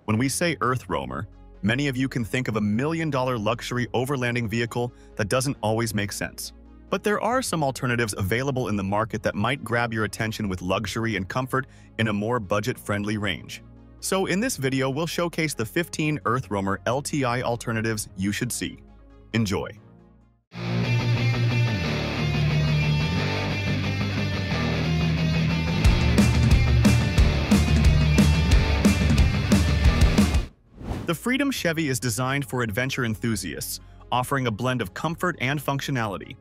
When we say Earth Roamer, many of you can think of a million-dollar luxury overlanding vehicle that doesn't always make sense. But there are some alternatives available in the market that might grab your attention with luxury and comfort in a more budget-friendly range. So in this video, we'll showcase the 15 Earth Roamer LTI alternatives you should see. Enjoy! The Freedom Chevy is designed for adventure enthusiasts, offering a blend of comfort and functionality.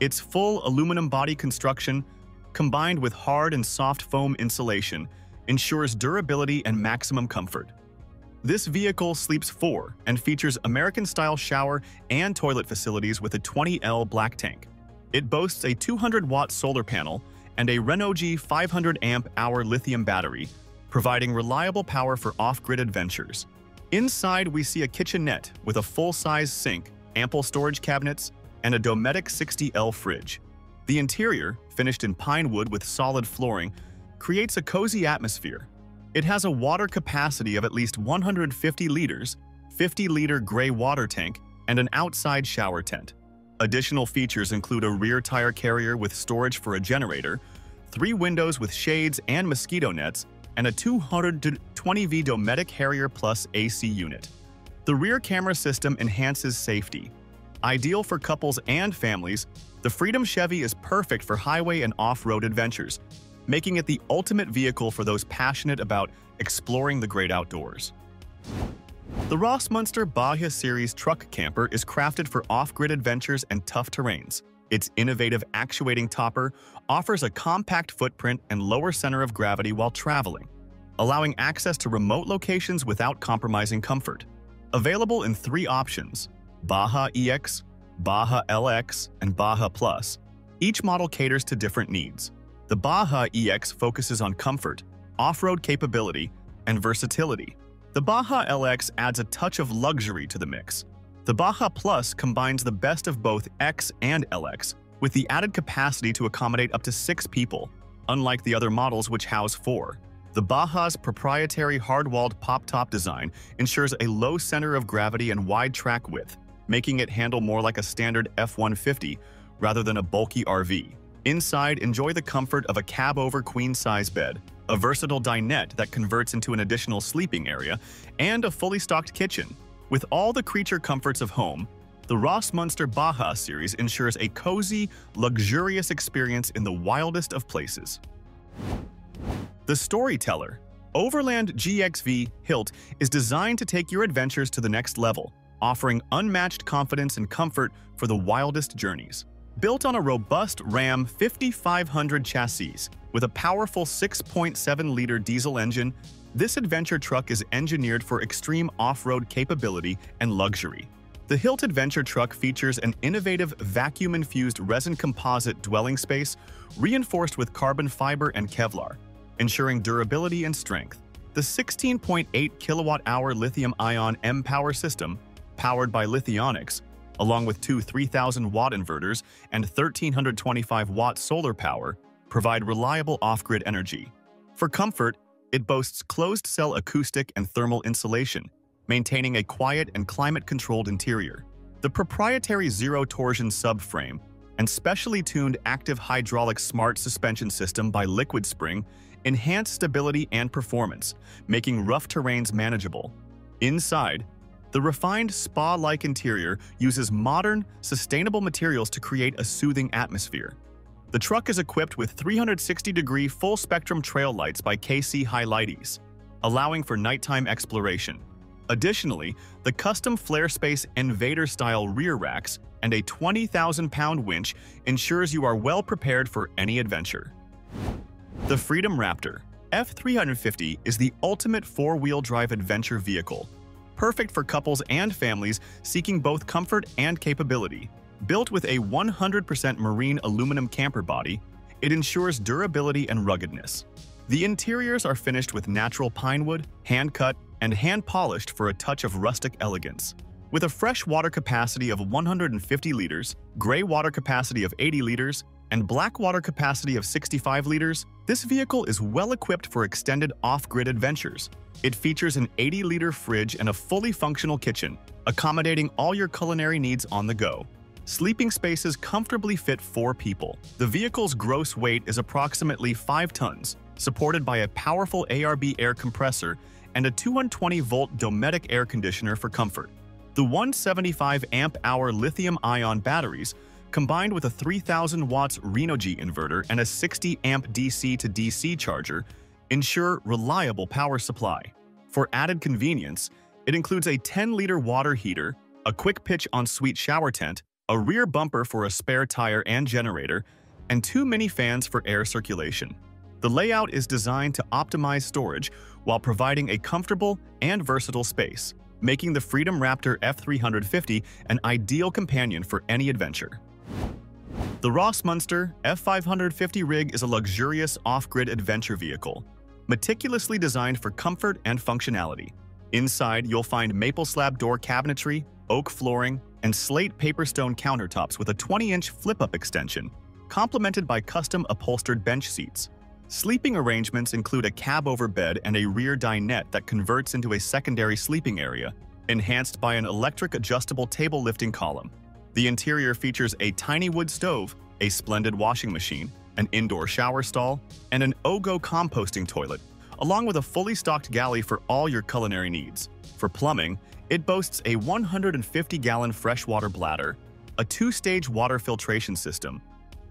Its full aluminum body construction, combined with hard and soft foam insulation, ensures durability and maximum comfort. This vehicle sleeps 4 and features American-style shower and toilet facilities with a 20L black tank. It boasts a 200-watt solar panel and a Renogy 500-amp-hour lithium battery, providing reliable power for off-grid adventures. Inside, we see a kitchenette with a full-size sink, ample storage cabinets, and a Dometic 60L fridge. The interior, finished in pine wood with solid flooring, creates a cozy atmosphere. It has a water capacity of at least 150 liters, 50-liter gray water tank, and an outside shower tent. Additional features include a rear tire carrier with storage for a generator, 3 windows with shades and mosquito nets, and a 220V Dometic Harrier Plus AC unit. The rear camera system enhances safety. Ideal for couples and families, the Freedom Chevy is perfect for highway and off-road adventures, making it the ultimate vehicle for those passionate about exploring the great outdoors. The Rossmunster Bahia Series truck camper is crafted for off-grid adventures and tough terrains. Its innovative actuating topper offers a compact footprint and lower center of gravity while traveling, allowing access to remote locations without compromising comfort. Available in 3 options: Baja EX, Baja LX, and Baja Plus. Each model caters to different needs. The Baja EX focuses on comfort, off-road capability, and versatility. The Baja LX adds a touch of luxury to the mix. The Baja Plus combines the best of both X and LX, with the added capacity to accommodate up to 6 people, unlike the other models which house 4. The Baja's proprietary hard-walled pop-top design ensures a low center of gravity and wide track width, making it handle more like a standard F-150 rather than a bulky RV. Inside, enjoy the comfort of a cab-over queen-size bed, a versatile dinette that converts into an additional sleeping area, and a fully stocked kitchen. With all the creature comforts of home, the Rossmunster Baja series ensures a cozy, luxurious experience in the wildest of places. The Storyteller Overland GXV Hilt is designed to take your adventures to the next level, offering unmatched confidence and comfort for the wildest journeys. Built on a robust Ram 5500 chassis with a powerful 6.7-liter diesel engine, this adventure truck is engineered for extreme off-road capability and luxury. The Hilt Adventure Truck features an innovative vacuum-infused resin composite dwelling space reinforced with carbon fiber and Kevlar, ensuring durability and strength. The 16.8 kilowatt-hour lithium-ion M-Power system, powered by Lithionics, along with 2 3,000-watt inverters and 1,325-watt solar power, provide reliable off-grid energy. For comfort, it boasts closed-cell acoustic and thermal insulation, maintaining a quiet and climate-controlled interior. The proprietary zero-torsion subframe and specially tuned active hydraulic smart suspension system by Liquid Spring enhance stability and performance, making rough terrains manageable. Inside, the refined spa-like interior uses modern, sustainable materials to create a soothing atmosphere. The truck is equipped with 360-degree full-spectrum trail lights by KC Highlighties, allowing for nighttime exploration. Additionally, the custom FlareSpace Invader-style rear racks and a 20,000-pound winch ensures you are well prepared for any adventure. The Freedom Raptor F350 is the ultimate 4-wheel drive adventure vehicle, perfect for couples and families seeking both comfort and capability. Built with a 100% marine aluminum camper body, it ensures durability and ruggedness. The interiors are finished with natural pine wood, hand-cut, and hand-polished for a touch of rustic elegance. With a fresh water capacity of 150 liters, gray water capacity of 80 liters, and black water capacity of 65 liters, this vehicle is well equipped for extended off-grid adventures. It features an 80-liter fridge and a fully functional kitchen, accommodating all your culinary needs on the go. Sleeping spaces comfortably fit 4 people. The vehicle's gross weight is approximately 5 tons, supported by a powerful ARB air compressor and a 220-volt Dometic air conditioner for comfort. The 175 amp-hour lithium-ion batteries, combined with a 3000 watts Renogy inverter and a 60 amp DC to DC charger, ensure reliable power supply. For added convenience, it includes a 10-liter water heater, a quick-pitch ensuite shower tent, a rear bumper for a spare tire and generator, and 2 mini fans for air circulation. The layout is designed to optimize storage while providing a comfortable and versatile space, making the Freedom Raptor F350 an ideal companion for any adventure. The Rossmunster F550 rig is a luxurious off-grid adventure vehicle, meticulously designed for comfort and functionality. Inside, you'll find maple slab door cabinetry, oak flooring, and slate paperstone countertops with a 20-inch flip-up extension, complemented by custom upholstered bench seats. Sleeping arrangements include a cab-over bed and a rear dinette that converts into a secondary sleeping area, enhanced by an electric adjustable table lifting column. The interior features a tiny wood stove, a splendid washing machine, an indoor shower stall, and an OGO composting toilet, along with a fully stocked galley for all your culinary needs. For plumbing, it boasts a 150-gallon freshwater bladder, a 2-stage water filtration system,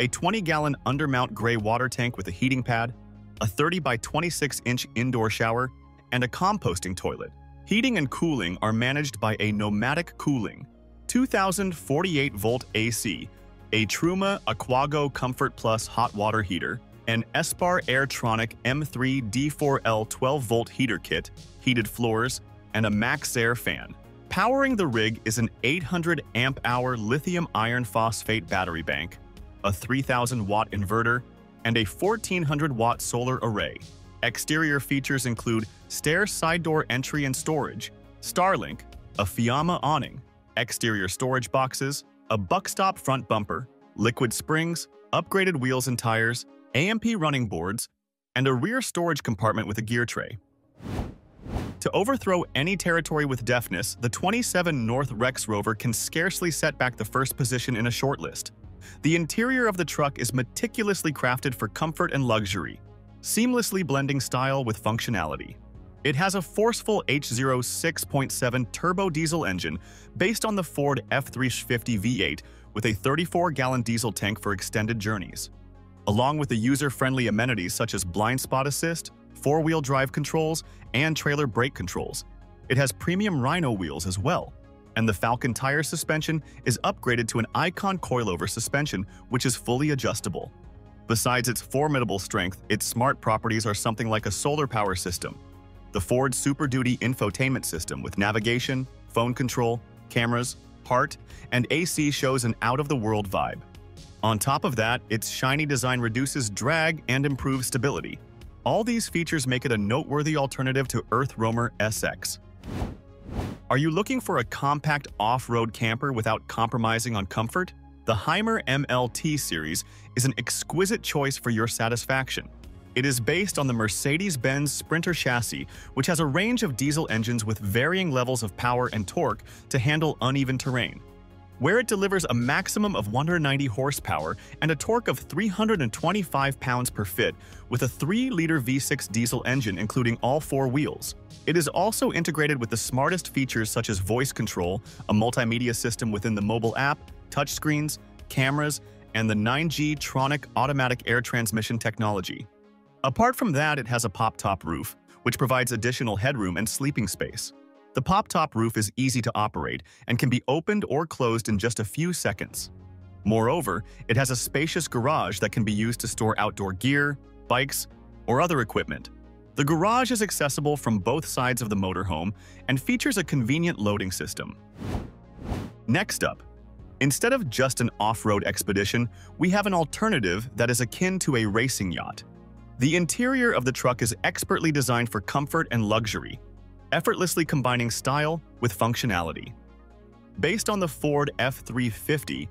a 20-gallon undermount gray water tank with a heating pad, a 30 by 26-inch indoor shower, and a composting toilet. Heating and cooling are managed by a Nomadic Cooling 2048-volt AC, a Truma Aquago Comfort Plus hot water heater, an Espar Airtronic M3 D4L 12-volt heater kit, heated floors, and a MaxxAir fan. Powering the rig is an 800 amp-hour lithium iron phosphate battery bank, a 3000-watt inverter, and a 1400-watt solar array. Exterior features include stair side door entry and storage, Starlink, a Fiamma awning, exterior storage boxes, a buckstop front bumper, liquid springs, upgraded wheels and tires, AMP running boards, and a rear storage compartment with a gear tray. To overthrow any territory with deftness, the 27 North Rex Rover can scarcely set back the first position in a shortlist. The interior of the truck is meticulously crafted for comfort and luxury, seamlessly blending style with functionality. It has a forceful H0 6.7 turbo diesel engine based on the Ford F350 V8 with a 34-gallon diesel tank for extended journeys. Along with the user-friendly amenities such as blind spot assist, 4-wheel drive controls, and trailer brake controls, it has premium Rhino wheels as well, and the Falcon tire suspension is upgraded to an Icon coilover suspension which is fully adjustable. Besides its formidable strength, its smart properties are something like a solar power system. The Ford Super Duty infotainment system with navigation, phone control, cameras, heart, and AC shows an out-of-the-world vibe. On top of that, its shiny design reduces drag and improves stability. All these features make it a noteworthy alternative to Earth Roamer SX. Are you looking for a compact off-road camper without compromising on comfort? The Hymer MLT series is an exquisite choice for your satisfaction. It is based on the Mercedes-Benz Sprinter chassis, which has a range of diesel engines with varying levels of power and torque to handle uneven terrain. Where it delivers a maximum of 190 horsepower and a torque of 325 pounds per fit with a 3-liter V6 diesel engine including all 4 wheels. It is also integrated with the smartest features such as voice control, a multimedia system within the mobile app, touchscreens, cameras, and the 9G Tronic automatic air transmission technology. Apart from that, it has a pop-top roof, which provides additional headroom and sleeping space. The pop-top roof is easy to operate and can be opened or closed in just a few seconds. Moreover, it has a spacious garage that can be used to store outdoor gear, bikes, or other equipment. The garage is accessible from both sides of the motorhome and features a convenient loading system. Next up, instead of just an off-road expedition, we have an alternative that is akin to a racing yacht. The interior of the truck is expertly designed for comfort and luxury, effortlessly combining style with functionality. Based on the Ford F350,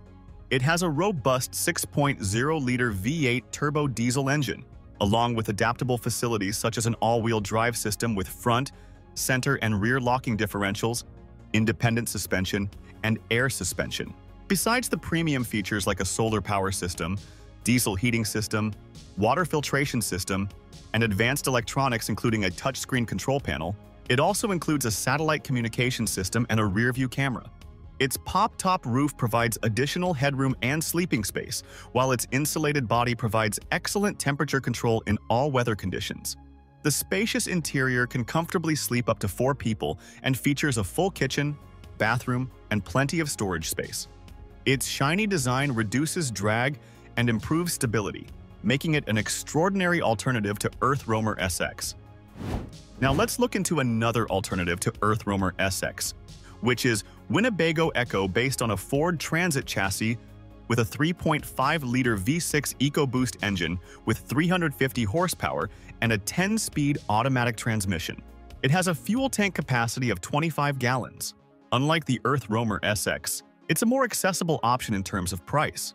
It has a robust 6.0-liter V8 turbo diesel engine, along with adaptable facilities such as an all-wheel drive system with front, center, and rear locking differentials, independent suspension, and air suspension. Besides the premium features like a solar power system, diesel heating system, water filtration system, and advanced electronics including a touchscreen control panel, it also includes a satellite communication system and a rear-view camera. Its pop-top roof provides additional headroom and sleeping space, while its insulated body provides excellent temperature control in all weather conditions. The spacious interior can comfortably sleep up to 4 people and features a full kitchen, bathroom, and plenty of storage space. Its shiny design reduces drag and improves stability, making it an extraordinary alternative to Earth Roamer SX. Now let's look into another alternative to Earth Roamer SX, which is Winnebago Echo, based on a Ford Transit chassis with a 3.5-liter V6 EcoBoost engine with 350 horsepower and a 10-speed automatic transmission. It has a fuel tank capacity of 25 gallons. Unlike the Earth Roamer SX, it's a more accessible option in terms of price.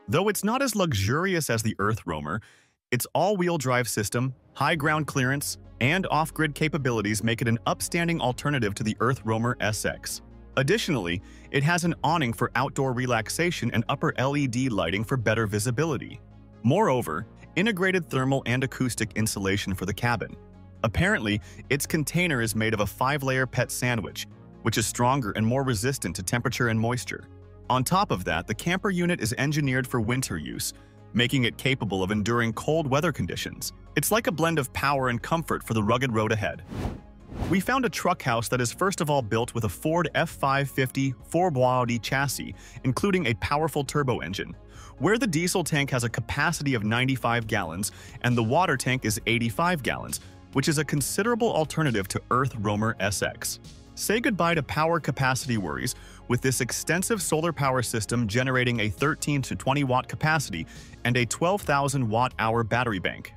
Though it's not as luxurious as the Earth Roamer, its all-wheel drive system, high ground clearance, and off-grid capabilities make it an upstanding alternative to the Earth Roamer SX. Additionally, it has an awning for outdoor relaxation and upper LED lighting for better visibility. Moreover, integrated thermal and acoustic insulation for the cabin. Apparently, its container is made of a 5-layer PET sandwich, which is stronger and more resistant to temperature and moisture. On top of that, the camper unit is engineered for winter use, making it capable of enduring cold weather conditions. It's like a blend of power and comfort for the rugged road ahead. We found a truck house that is first of all built with a Ford F550 4x chassis, including a powerful turbo engine, where the diesel tank has a capacity of 95 gallons and the water tank is 85 gallons, which is a considerable alternative to Earth Roamer SX. Say goodbye to power capacity worries with this extensive solar power system generating a 13 to 20 watt capacity and a 12,000 watt-hour battery bank.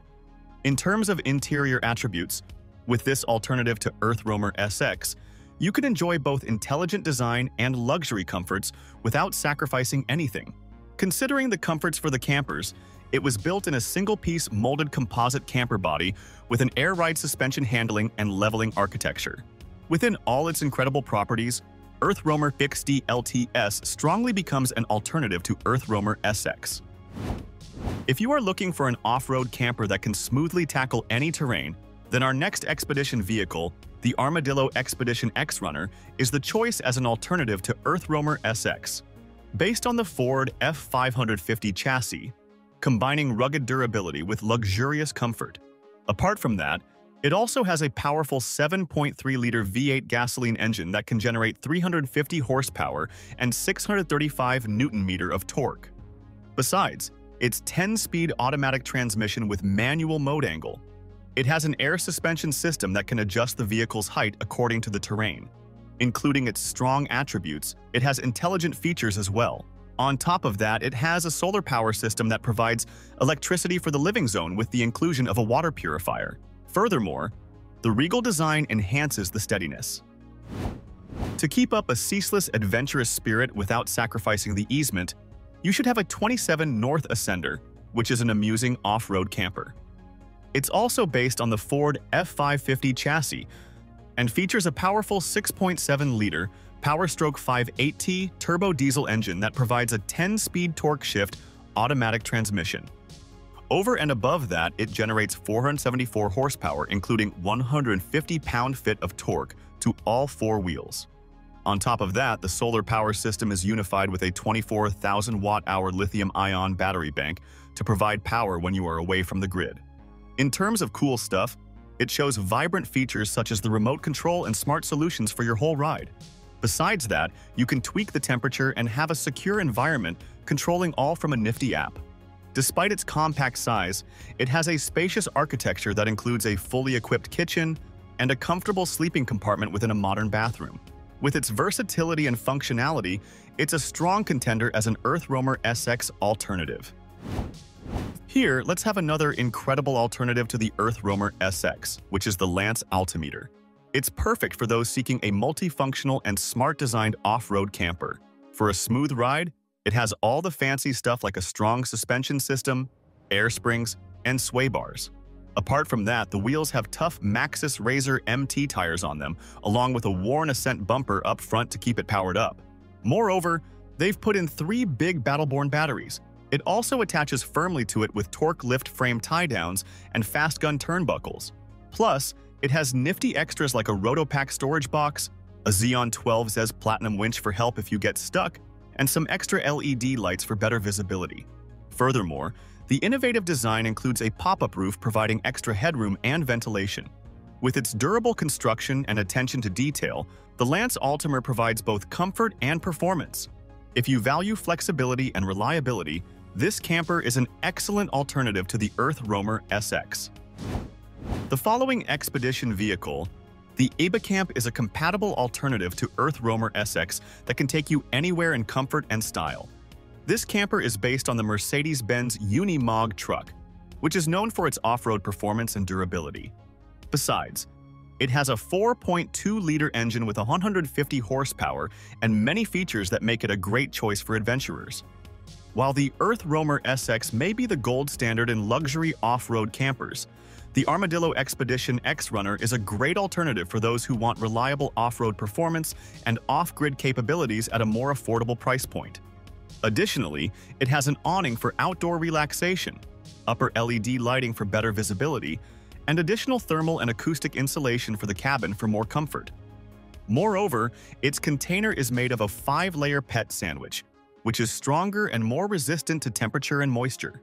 In terms of interior attributes, with this alternative to Earth Roamer SX, you can enjoy both intelligent design and luxury comforts without sacrificing anything. Considering the comforts for the campers, it was built in a single-piece molded composite camper body with an air ride suspension handling and leveling architecture. Within all its incredible properties, Earth Roamer XD LTS strongly becomes an alternative to Earth Roamer SX. If you are looking for an off-road camper that can smoothly tackle any terrain, then our next expedition vehicle, the Armadillo Expedition X-Runner, is the choice as an alternative to Earth Roamer SX. Based on the Ford F550 chassis, combining rugged durability with luxurious comfort. Apart from that, it also has a powerful 7.3-liter V8 gasoline engine that can generate 350 horsepower and 635 Newton-meter of torque. Besides, its 10-speed automatic transmission with manual mode angle. It has an air suspension system that can adjust the vehicle's height according to the terrain. Including its strong attributes, it has intelligent features as well. On top of that, it has a solar power system that provides electricity for the living zone with the inclusion of a water purifier. Furthermore, the regal design enhances the steadiness. To keep up a ceaseless, adventurous spirit without sacrificing the easement, you should have a 27 North Ascender, which is an amusing off-road camper. It's also based on the Ford F550 chassis and features a powerful 6.7-liter Powerstroke 5.8T turbo diesel engine that provides a 10-speed torque shift automatic transmission. Over and above that, it generates 474 horsepower, including 150 pound-feet of torque to all 4 wheels. On top of that, the solar power system is unified with a 24,000 watt-hour lithium-ion battery bank to provide power when you are away from the grid. In terms of cool stuff, it shows vibrant features such as the remote control and smart solutions for your whole ride. Besides that, you can tweak the temperature and have a secure environment, controlling all from a nifty app. Despite its compact size, it has a spacious architecture that includes a fully equipped kitchen and a comfortable sleeping compartment within a modern bathroom. With its versatility and functionality, it's a strong contender as an Earth Roamer SX alternative. Here, let's have another incredible alternative to the Earth Roamer SX, which is the Lance Altimeter. It's perfect for those seeking a multifunctional and smart-designed off-road camper. For a smooth ride, It has all the fancy stuff like a strong suspension system, air springs, and sway bars. Apart from that, the wheels have tough Maxxis Razor MT tires on them, along with a Warn Ascent bumper up front to keep it powered up. Moreover, they've put in 3 big Battleborn batteries. It also attaches firmly to it with torque lift frame tie-downs and fast gun turnbuckles. Plus, it has nifty extras like a Rotopack storage box, a Xeon 12 ZES Platinum winch for help if you get stuck, and some extra LED lights for better visibility. Furthermore, the innovative design includes a pop-up roof providing extra headroom and ventilation. With its durable construction and attention to detail, the Lance Altimer provides both comfort and performance. If you value flexibility and reliability, this camper is an excellent alternative to the Earth Roamer SX. The following expedition vehicle, the Ebicamp, is a compatible alternative to Earth Roamer SX that can take you anywhere in comfort and style. This camper is based on the Mercedes-Benz Unimog truck, which is known for its off-road performance and durability. Besides, it has a 4.2-liter engine with 150 horsepower and many features that make it a great choice for adventurers. While the Earth Roamer SX may be the gold standard in luxury off-road campers, the Armadillo Expedition X-Runner is a great alternative for those who want reliable off-road performance and off-grid capabilities at a more affordable price point. Additionally, it has an awning for outdoor relaxation, upper LED lighting for better visibility, and additional thermal and acoustic insulation for the cabin for more comfort. Moreover, its container is made of a 5-layer pet sandwich, which is stronger and more resistant to temperature and moisture.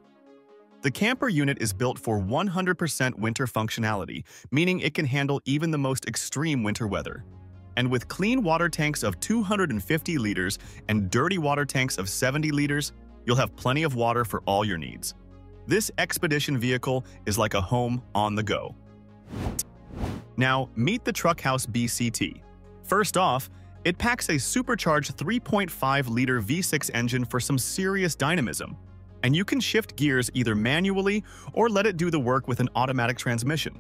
The camper unit is built for 100% winter functionality, meaning it can handle even the most extreme winter weather. And with clean water tanks of 250 liters and dirty water tanks of 70 liters, you'll have plenty of water for all your needs. This expedition vehicle is like a home on the go. Now, meet the Truckhouse BCT. First off, it packs a supercharged 3.5-liter V6 engine for some serious dynamism, and you can shift gears either manually or let it do the work with an automatic transmission.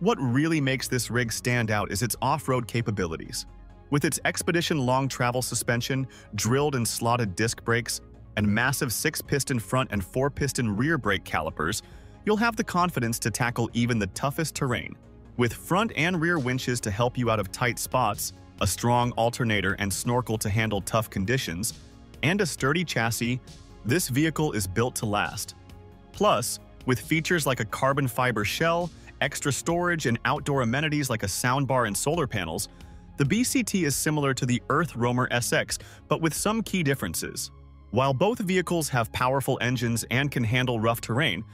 What really makes this rig stand out is its off-road capabilities. With its Expedition long travel suspension, drilled and slotted disc brakes, and massive 6-piston front and 4-piston rear brake calipers, you'll have the confidence to tackle even the toughest terrain. With front and rear winches to help you out of tight spots, a strong alternator and snorkel to handle tough conditions, and a sturdy chassis, this vehicle is built to last. Plus, with features like a carbon fiber shell, extra storage, and outdoor amenities like a soundbar and solar panels, the BCT is similar to the Earth Roamer SX, but with some key differences. While both vehicles have powerful engines and can handle rough terrain,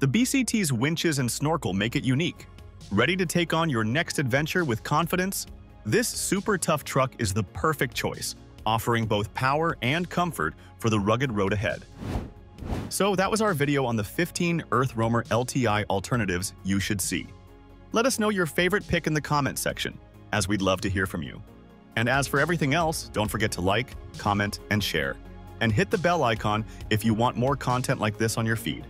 the BCT's winches and snorkel make it unique. Ready to take on your next adventure with confidence? This super tough truck is the perfect choice, offering both power and comfort for the rugged road ahead. So that was our video on the 15 Earth Roamer LTI alternatives you should see. Let us know your favorite pick in the comment section, as we'd love to hear from you. And as for everything else, don't forget to like, comment, and share. And hit the bell icon if you want more content like this on your feed.